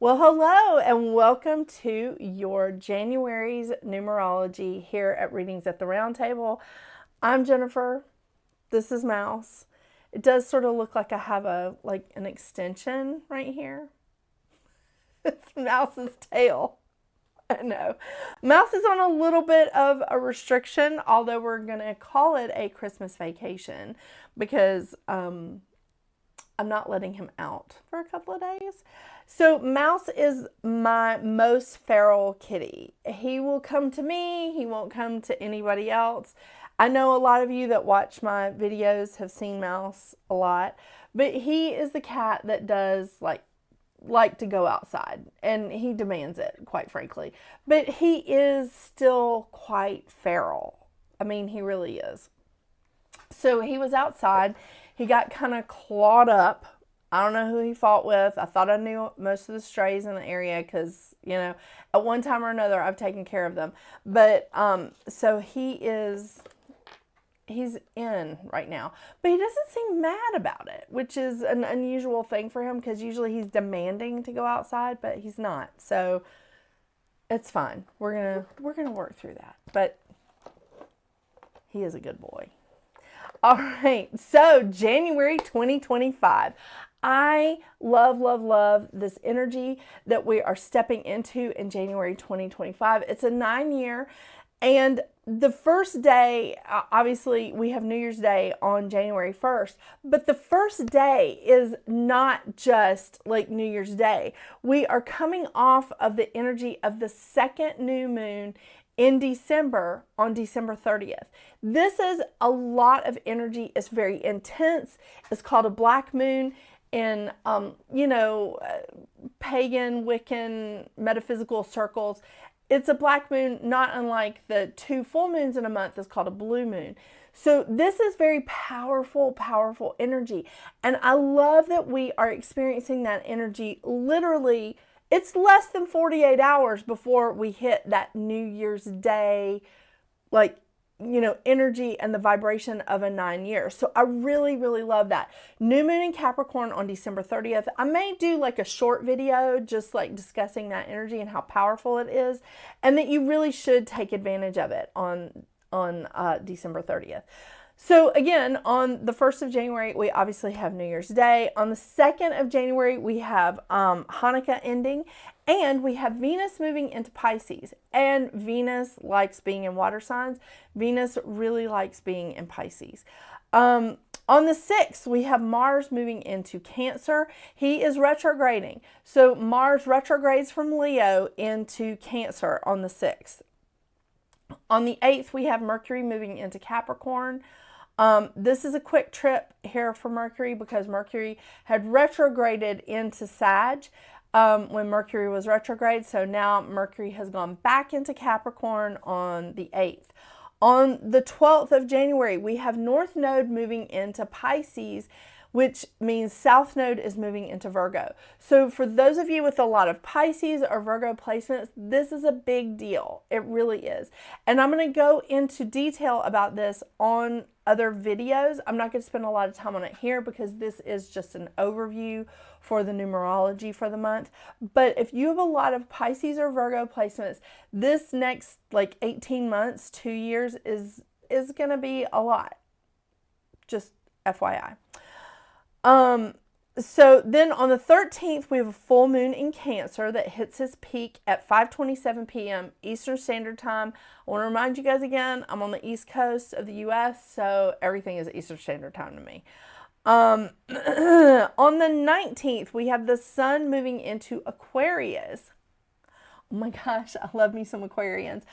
Well, hello and welcome to your January's numerology here at Readings at the Round Table. I'm Jennifer. This is Mouse. It does sort of look like I have an extension right here. It's Mouse's tail. I know. Mouse is on a little bit of a restriction, although we're going to call it a Christmas vacation because I'm not letting him out for a couple of days. So Mouse is my most feral kitty. He will come to me. He won't come to anybody else. I know a lot of you that watch my videos have seen Mouse a lot, but he is the cat that does like to go outside, and he demands it, quite frankly. But he is still quite feral. I mean, he really is. So he was outside. He got kind of clawed up. I don't know who he fought with. I thought I knew most of the strays in the area because, at one time or another, I've taken care of them. But so he's in right now. But he doesn't seem mad about it, which is an unusual thing for him because usually he's demanding to go outside, but he's not. So it's fine. We're gonna work through that. But he is a good boy. All right, so January 2025. I love this energy that we are stepping into in January 2025. It's a 9-year, and the first day, obviously, we have New Year's Day on January 1st, but the first day is not just like New Year's Day. We are coming off of the energy of the second new moon in December on December 30th. This is a lot of energy. It's very intense. It's called a black moon in, pagan, Wiccan, metaphysical circles. It's a black moon, not unlike the 2 full moons in a month is called a blue moon. So this is very powerful energy. And I love that we are experiencing that energy literally. It's less than 48 hours before we hit that New Year's Day, energy and the vibration of a 9-year. So I really love that. New moon in Capricorn on December 30th. I may do like a short video just like discussing that energy and how powerful it is, and that you really should take advantage of it on December 30th. So again, on the 1st of January, we obviously have New Year's Day. On the 2nd of January, we have Hanukkah ending, and we have Venus moving into Pisces. And Venus likes being in water signs. Venus really likes being in Pisces. On the 6th, we have Mars moving into Cancer. He is retrograding. So Mars retrogrades from Leo into Cancer on the 6th. On the 8th, we have Mercury moving into Capricorn. This is a quick trip here for Mercury because Mercury had retrograded into Sag when Mercury was retrograde. So now Mercury has gone back into Capricorn on the 8th. On the 12th of January, we have North Node moving into Pisces, which means South Node is moving into Virgo. So for those of you with a lot of Pisces or Virgo placements, this is a big deal. It really is. And I'm going to go into detail about this on other videos. I'm not going to spend a lot of time on it here because this is just an overview for the numerology for the month. But if you have a lot of Pisces or Virgo placements, this next 18 months, 2 years is going to be a lot. Just FYI. So then on the 13th, we have a full moon in Cancer that hits its peak at 5:27 p.m. Eastern Standard Time. I want to remind you guys again, I'm on the East Coast of the U.S., so everything is Eastern Standard Time to me. On the 19th, we have the sun moving into Aquarius. Oh my gosh, I love me some Aquarians.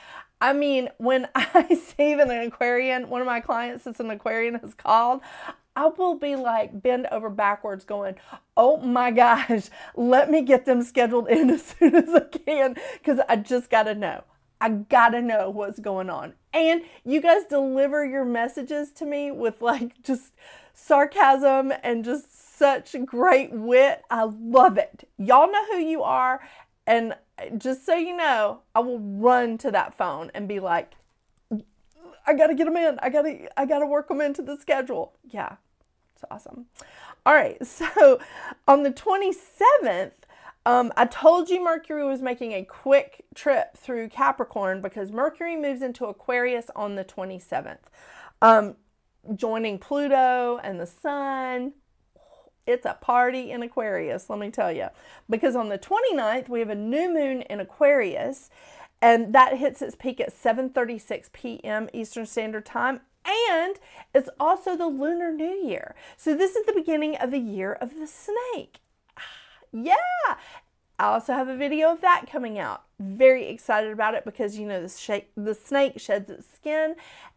I mean, when I see that an Aquarian, one of my clients that's an Aquarian is called, I will be like bend over backwards going, oh my gosh, let me get them scheduled in as soon as I can because I just got to know. I got to know what's going on. And you guys deliver your messages to me with just sarcasm and just such great wit. I love it. Y'all know who you are. And just so you know, I will run to that phone and be like, I got to get them in. I got to work them into the schedule. Yeah, it's awesome. All right. So on the 27th, I told you Mercury was making a quick trip through Capricorn because Mercury moves into Aquarius on the 27th, joining Pluto and the Sun. It's a party in Aquarius, let me tell you. Because on the 29th, we have a new moon in Aquarius, and that hits its peak at 7:36 p.m. Eastern Standard Time. And it's also the Lunar New Year. So this is the beginning of the year of the snake. Yeah. I also have a video of that coming out. Very excited about it because, you know, the snake sheds its skin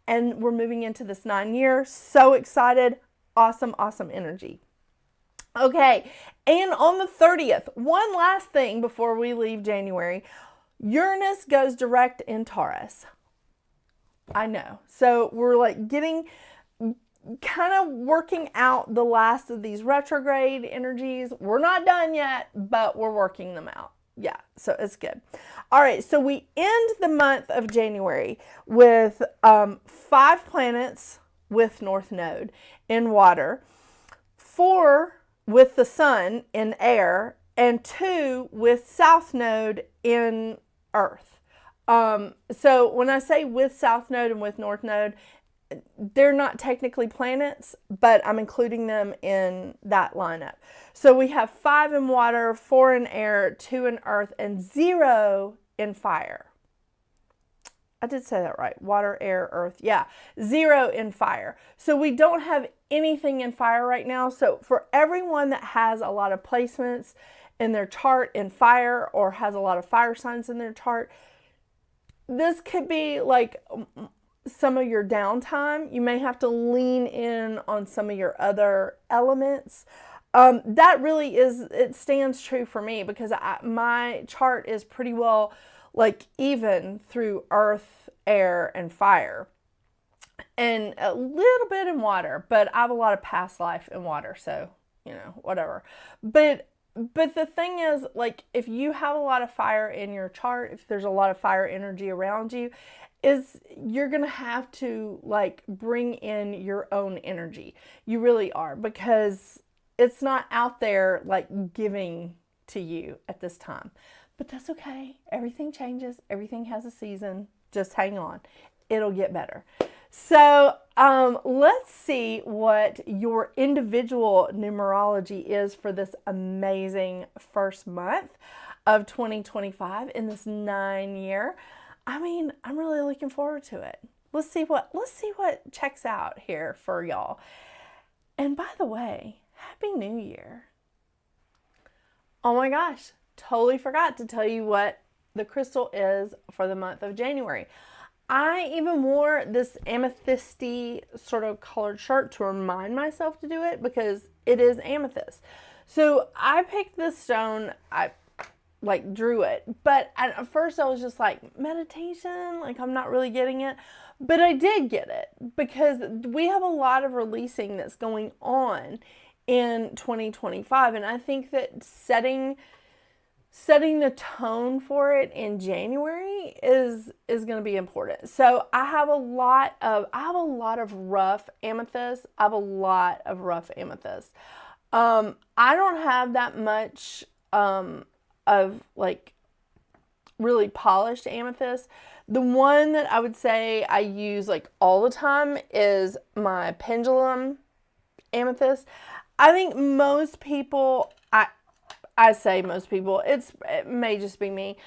and we're moving into this 9-year. So excited. Awesome, awesome energy. Okay, and on the 30th, one last thing before we leave January, Uranus goes direct in Taurus. I know. So we're like getting, kind of working out the last of these retrograde energies. We're not done yet, but we're working them out. Yeah, so it's good. All right, so we end the month of January with 5 planets with North Node in water, 4 with the Sun in air, and 2 with South Node in Earth. So when I say with South Node and with North Node, they're not technically planets, but I'm including them in that lineup. So we have 5 in water, 4 in air, 2 in earth, and 0 in fire. I did say that right. Water, air, earth. Yeah. 0 in fire. So we don't have anything in fire right now. So for everyone that has a lot of placements in their chart in fire or has a lot of fire signs in their chart, this could be like some of your downtime. You may have to lean in on some of your other elements. That really is, it stands true for me because my chart is pretty well like even through earth, air, and fire, and a little bit in water, but I have a lot of past life in water, so, you know, whatever. But the thing is, like, if you have a lot of fire in your chart, if there's a lot of fire energy around you, is you're going to have to, like, bring in your own energy. You really are, because it's not out there, like, giving to you at this time. But that's okay. Everything changes. Everything has a season. Just hang on. It'll get better. So let's see what your individual numerology is for this amazing first month of 2025 in this 9-year. I mean, I'm really looking forward to it. Let's see what checks out here for y'all. And by the way, Happy New Year. Oh my gosh. Totally forgot to tell you what the crystal is for the month of January. I even wore this amethysty sort of colored shirt to remind myself to do it because it is amethyst. So I picked this stone, I like drew it, but at first I was just like, meditation, like I'm not really getting it. But I did get it because we have a lot of releasing that's going on in 2025. And I think that setting the tone for it in January is going to be important. So I have a lot of rough amethyst. I don't have that much of like really polished amethyst. The one that I would say I use like all the time is my pendulum amethyst. I think most people, I say most people, it may just be me.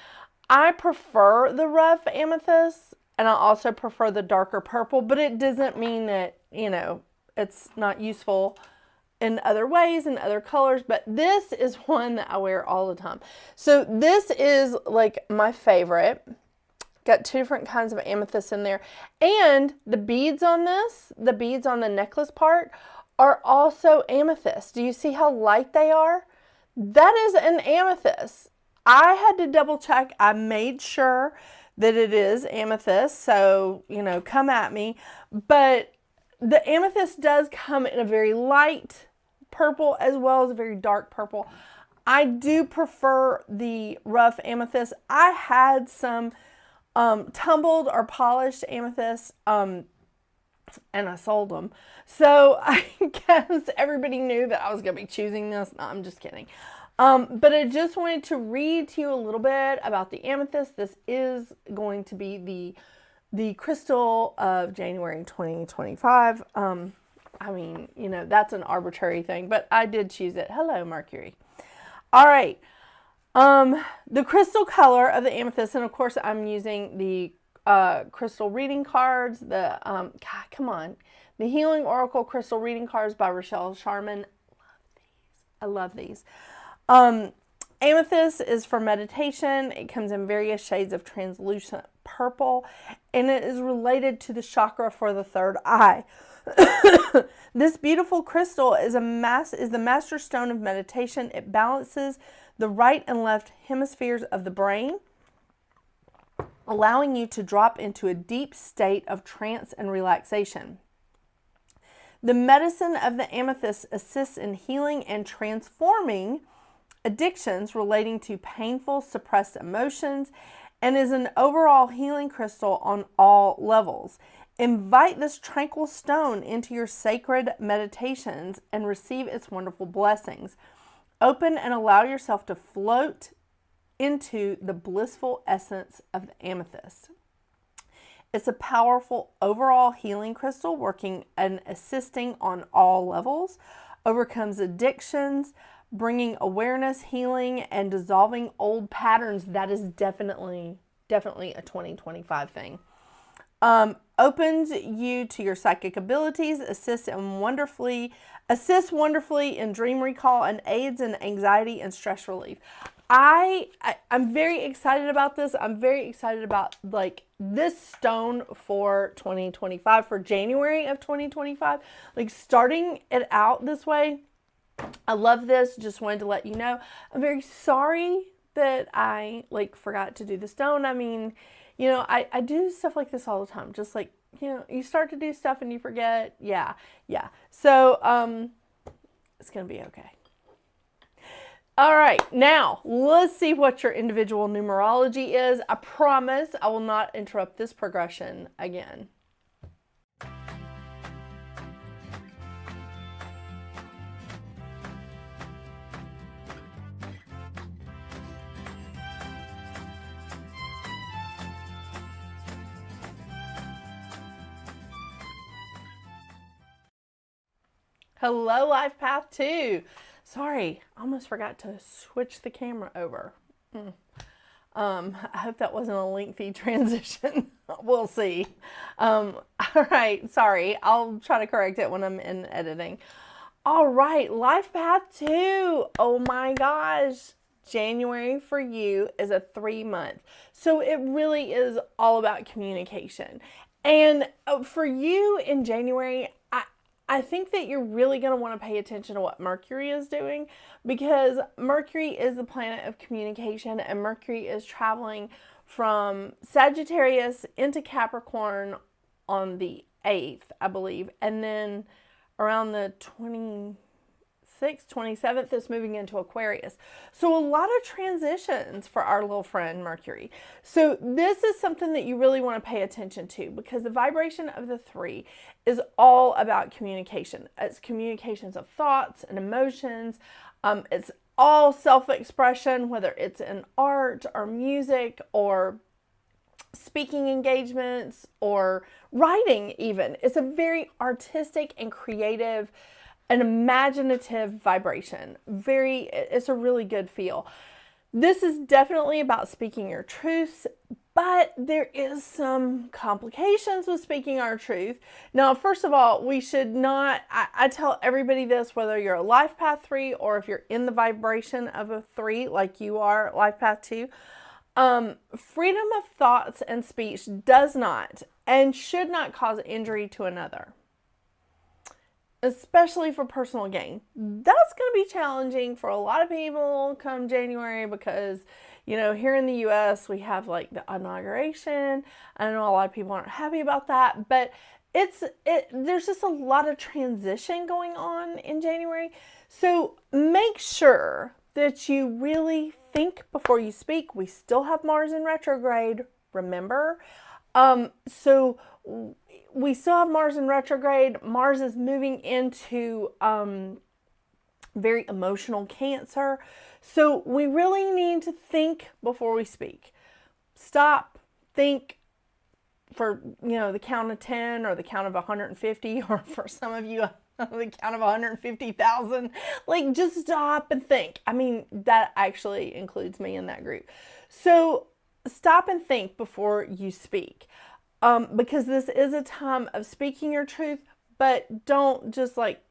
I prefer the rough amethyst, and I also prefer the darker purple, but it doesn't mean that, you know, it's not useful in other ways and other colors, but this is one that I wear all the time. So this is like my favorite. Got 2 different kinds of amethyst in there. And the beads on this, the beads on the necklace part, are also amethyst. Do you see how light they are? That is an amethyst. I had to double check. I made sure that it is amethyst. So, you know, come at me. But the amethyst does come in a very light purple as well as a very dark purple. I do prefer the rough amethyst. I had some tumbled or polished amethyst, and I sold them. So I guess everybody knew that I was going to be choosing this. No, I'm just kidding. But I just wanted to read to you a little bit about the amethyst. This is going to be the crystal of January 2025. I mean, you know, that's an arbitrary thing, but I did choose it. Hello, Mercury. All right. The crystal color of the amethyst, and of course I'm using the crystal reading cards, God, come on, the Healing Oracle Crystal Reading Cards by Rachelle, Charman. I love these. Amethyst is for meditation. It comes in various shades of translucent purple, and it is related to the chakra for the third eye. This beautiful crystal is the master stone of meditation. It balances the right and left hemispheres of the brain, allowing you to drop into a deep state of trance and relaxation. The medicine of the amethyst assists in healing and transforming addictions relating to painful, suppressed emotions, and is an overall healing crystal on all levels. Invite this tranquil stone into your sacred meditations and receive its wonderful blessings. Open and allow yourself to float into the blissful essence of the amethyst. It's a powerful overall healing crystal, working and assisting on all levels, overcomes addictions, bringing awareness, healing, and dissolving old patterns. That is definitely a 2025 thing. Opens you to your psychic abilities, assists wonderfully in dream recall, and aids in anxiety and stress relief. I'm very excited about this. I'm very excited about like this stone for 2025, for January of 2025, like starting it out this way. I love this. Just wanted to let you know. I'm very sorry that I like forgot to do the stone. I mean, you know, I do stuff like this all the time. Just like, you know, you start to do stuff and you forget. Yeah. So, it's going to be okay. All right, now let's see what your individual numerology is. I promise I will not interrupt this progression again. Hello, Life Path 2. Sorry, I almost forgot to switch the camera over. I hope that wasn't a lengthy transition. We'll see. All right, sorry. I'll try to correct it when I'm in editing. All right, Life Path 2. Oh my gosh. January for you is a 3-month. So it really is all about communication. And for you in January, I think that you're really going to want to pay attention to what Mercury is doing, because Mercury is the planet of communication, and Mercury is traveling from Sagittarius into Capricorn on the 8th, I believe. And then around the 26th, 27th, it's moving into Aquarius. So a lot of transitions for our little friend Mercury. So this is something that you really want to pay attention to, because the vibration of the 3 is all about communication. It's communications of thoughts and emotions. It's all self-expression, whether it's in art or music or speaking engagements or writing even. It's a very artistic and creative, an imaginative vibration. It's a really good feel. This is definitely about speaking your truths, but there is some complications with speaking our truth. Now, first of all, we should not, I tell everybody this, whether you're a Life Path 3 or if you're in the vibration of a 3 like you are, Life Path 2, freedom of thoughts and speech does not and should not cause injury to another, especially for personal gain. That's going to be challenging for a lot of people come January, because, you know, here in the U.S. we have like the inauguration. I know a lot of people aren't happy about that, but there's just a lot of transition going on in January. So make sure that you really think before you speak. We still have Mars in retrograde, remember? So we still have Mars in retrograde. Mars is moving into very emotional Cancer. So we really need to think before we speak. Stop, think for, the count of 10 or the count of 150, or for some of you, the count of 150,000. Like, just stop and think. I mean, that actually includes me in that group. So stop and think before you speak. Because this is a time of speaking your truth, but don't just like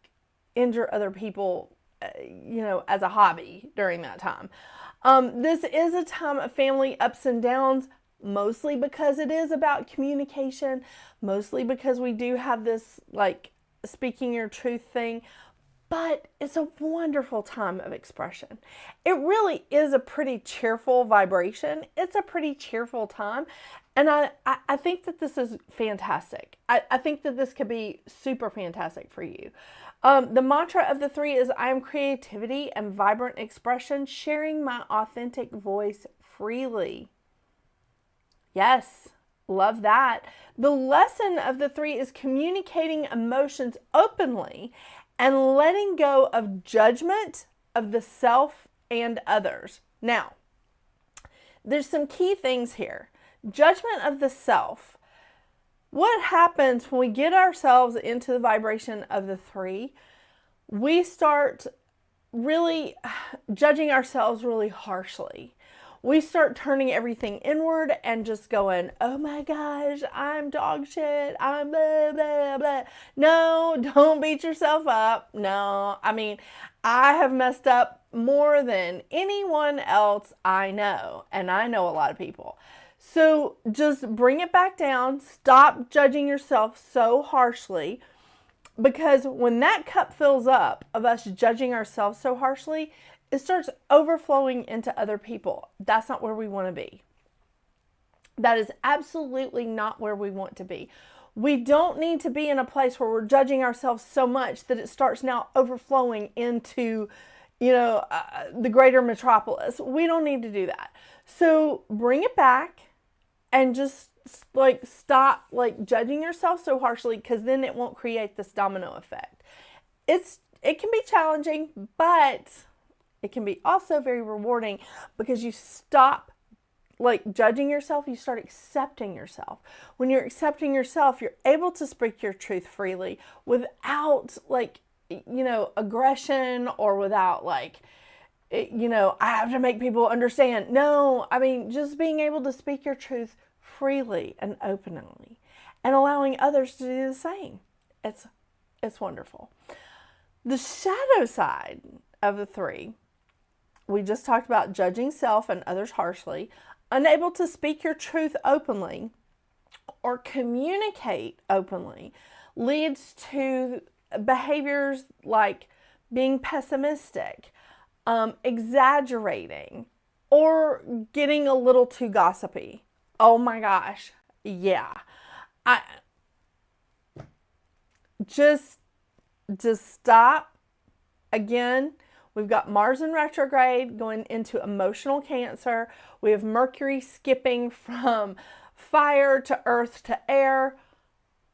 injure other people, as a hobby during that time. This is a time of family ups and downs, mostly because it is about communication, mostly because we do have this like speaking your truth thing, but it's a wonderful time of expression. It really is a pretty cheerful vibration. It's a pretty cheerful time. And I think that this is fantastic. I think that this could be super fantastic for you. The mantra of the 3 is, I am creativity and vibrant expression, sharing my authentic voice freely. Yes, love that. The lesson of the 3 is communicating emotions openly and letting go of judgment of the self and others. Now, there's some key things here. Judgment of the self. What happens when we get ourselves into the vibration of the 3? We start really judging ourselves really harshly. We start turning everything inward and just going, oh my gosh, I'm dog shit. I'm blah, blah, blah. No, don't beat yourself up. No, I mean, I have messed up more than anyone else I know. And I know a lot of people. So just bring it back down. Stop judging yourself so harshly. Because when that cup fills up of us judging ourselves so harshly, it starts overflowing into other people. That's not where we want to be. That is absolutely not where we want to be. We don't need to be in a place where we're judging ourselves so much that it starts now overflowing into, the greater metropolis. We don't need to do that. So bring it back and just like stop like judging yourself so harshly, because then it won't create this domino effect. It can be challenging, but it can be also very rewarding, because you stop like judging yourself, you start accepting yourself. When you're accepting yourself, you're able to speak your truth freely without like, aggression, or without like, I have to make people understand. No, I mean, just being able to speak your truth freely and openly and allowing others to do the same. It's wonderful. The shadow side of the 3, we just talked about judging self and others harshly, unable to speak your truth openly or communicate openly, leads to behaviors like being pessimistic, exaggerating, or getting a little too gossipy. Oh my gosh. Yeah. Just stop. Again, we've got Mars in retrograde going into emotional Cancer. We have Mercury skipping from fire to earth to air.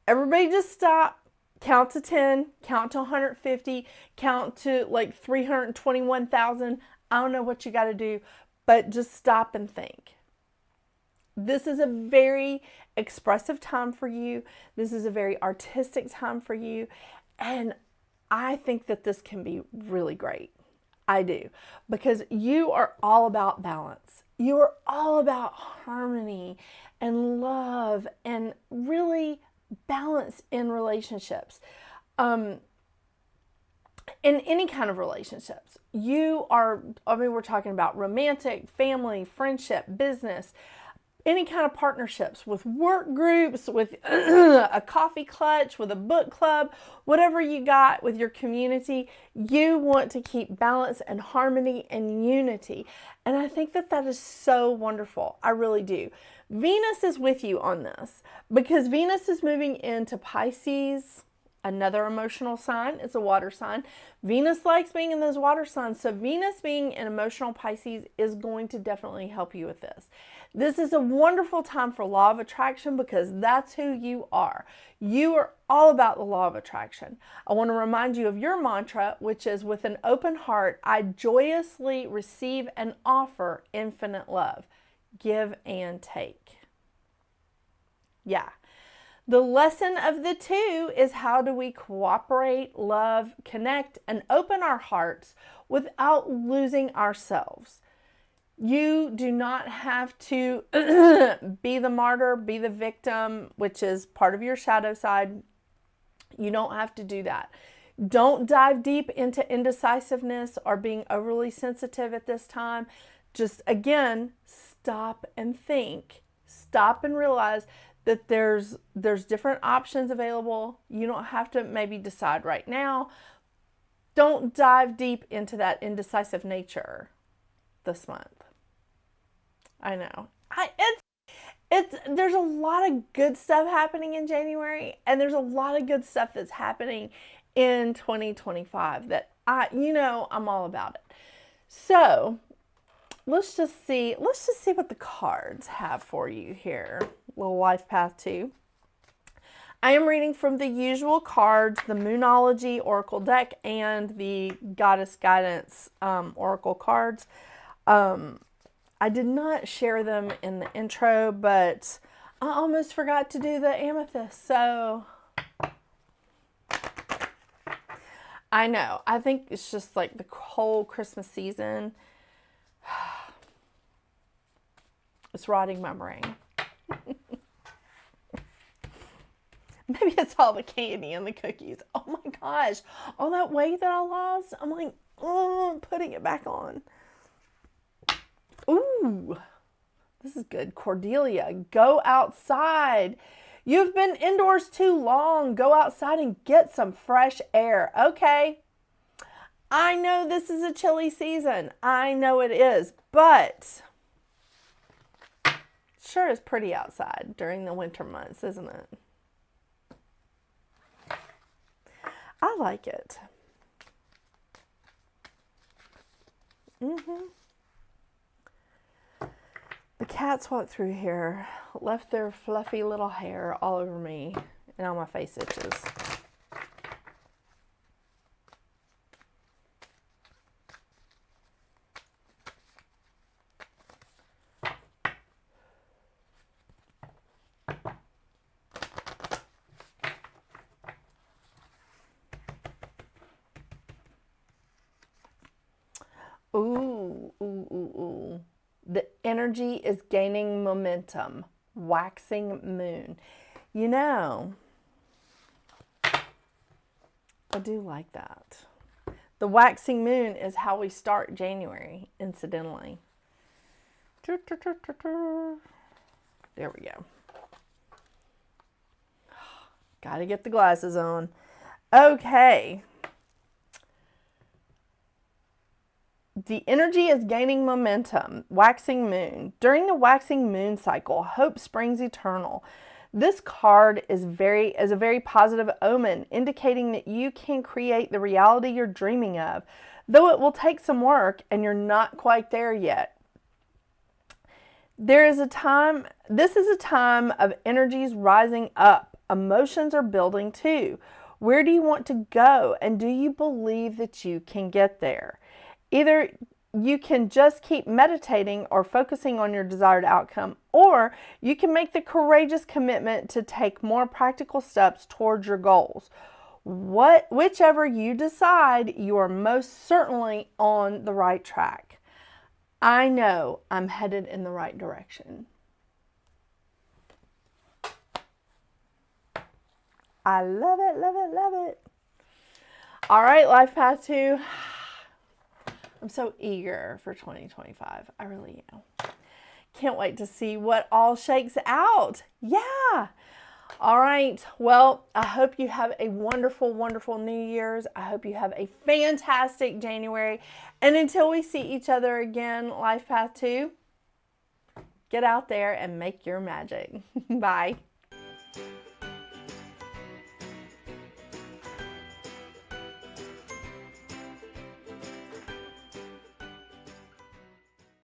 Everybody just stop. Count to 10, count to 150, count to like 321,000. I don't know what you got to do, but just stop and think. This is a very expressive time for you. This is a very artistic time for you. And I think that this can be really great. I do. Because you are all about balance. You are all about harmony and love and really balance in relationships. In any kind of relationships. We're talking about romantic, family, friendship, business, any kind of partnerships, with work groups, with a coffee clutch, with a book club, whatever you got with your community. You want to keep balance and harmony and unity. And I think that that is so wonderful. I really do. Venus is with you on this, because Venus is moving into Pisces Another emotional sign is a water sign. Venus likes being in those water signs. So Venus being an emotional Pisces is going to definitely help you with this. This is a wonderful time for law of attraction because that's who you are. You are all about the law of attraction. I want to remind you of your mantra, which is with an open heart, I joyously receive and offer infinite love. Give and take. Yeah. The lesson of the two is how do we cooperate, love, connect, and open our hearts without losing ourselves. You do not have to be the martyr, be the victim, which is part of your shadow side. You don't have to do that. Don't dive deep into indecisiveness or being overly sensitive at this time. Just, again, stop and think. Stop and realize that there's different options available. You don't have to maybe decide right now. Don't dive deep into that indecisive nature this month. I know. There's a lot of good stuff happening in January, and there's a lot of good stuff that's happening in 2025 that I'm all about it. So let's just see what the cards have for you here. Little life path 2. I am reading from the usual cards, the Moonology Oracle deck and the Goddess Guidance Oracle cards. I did not share them in the intro, but I almost forgot to do the amethyst. So I know. I think it's just like the whole Christmas season. It's rotting my brain. Maybe it's all the candy and the cookies. Oh my gosh. All that weight that I lost, I'm like, oh, putting it back on. Ooh, this is good. Cordelia, go outside. You've been indoors too long. Go outside and get some fresh air. Okay. I know this is a chilly season. I know it is, but sure is pretty outside during the winter months, isn't it? I like it. The cats walked through here, left their fluffy little hair all over me, and all my face itches. Ooh. The energy is gaining momentum. Waxing moon. You know, I do like that. The waxing moon is how we start January, incidentally. There we go. Gotta get the glasses on. Okay. The energy is gaining momentum. Waxing moon. During the waxing moon cycle, hope springs eternal. This card is a very positive omen, indicating that you can create the reality you're dreaming of, though it will take some work and you're not quite there yet. This is a time of energies rising up. Emotions are building too. Where do you want to go, and do you believe that you can get there? Either you can just keep meditating or focusing on your desired outcome, or you can make the courageous commitment to take more practical steps towards your goals. Whichever you decide, you are most certainly on the right track. I know I'm headed in the right direction. I love it, love it, love it. All right, Life Path 2. I'm so eager for 2025. I really am. Can't wait to see what all shakes out. Yeah. All right. Well, I hope you have a wonderful, wonderful New Year's. I hope you have a fantastic January. And until we see each other again, Life Path 2, get out there and make your magic. Bye.